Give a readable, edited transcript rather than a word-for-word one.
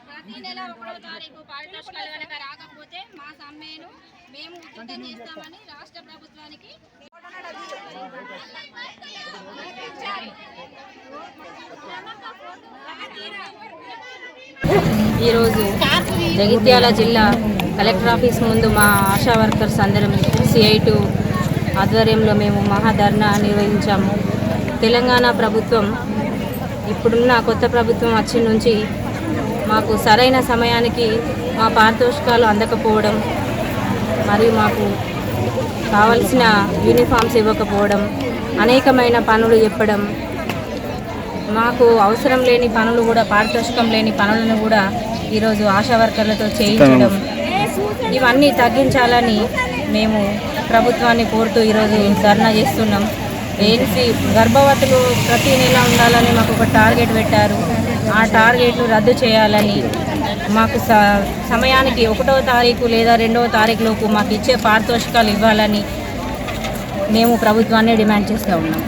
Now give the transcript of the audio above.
ప్రతి నెల 1వ తారీఖు పారితోషికాలు కనుక రాకపోతే మా సమ్మెను మేము ఉధృతం చేస్తామని రాష్ట్ర ప్రభుత్వానికి ఈరోజు జగిత్యాల జిల్లా కలెక్టర్ ఆఫీస్ ముందు మా ఆశా వర్కర్స్ అందరం CI2 ఆధ్వర్యంలో మేము మహాధర్నా నిర్వహించాము. తెలంగాణ ప్రభుత్వం ఇప్పుడున్న కొత్త ప్రభుత్వం వచ్చి నుంచి మాకు సరైన సమయానికి మా పారితోషికాలు అందకపోవడం, మరియు మాకు కావలసిన యూనిఫామ్స్ ఇవ్వకపోవడం, అనేకమైన పనులు చెప్పడం, మాకు అవసరం లేని పనులు కూడా, పారితోషికం లేని పనులను కూడా ఈరోజు ఆశా వర్కర్లతో చేయించడం, ఇవన్నీ తగ్గించాలని మేము ప్రభుత్వాన్ని కోరుతూ ఈరోజు ధర్నా చేస్తున్నాం. ANC గర్భవతులు ప్రతి నెల ఉండాలని మాకు ఒక టార్గెట్ పెట్టారు. ఆ టార్గెట్ను రద్దు చేయాలని, మాకు సమయానికి 1వ తారీఖు లేదా 2వ తారీఖులోపు మాకు ఇచ్చే పారితోషికాలు ఇవ్వాలని మేము ప్రభుత్వాన్ని డిమాండ్ చేస్తూ ఉన్నాం.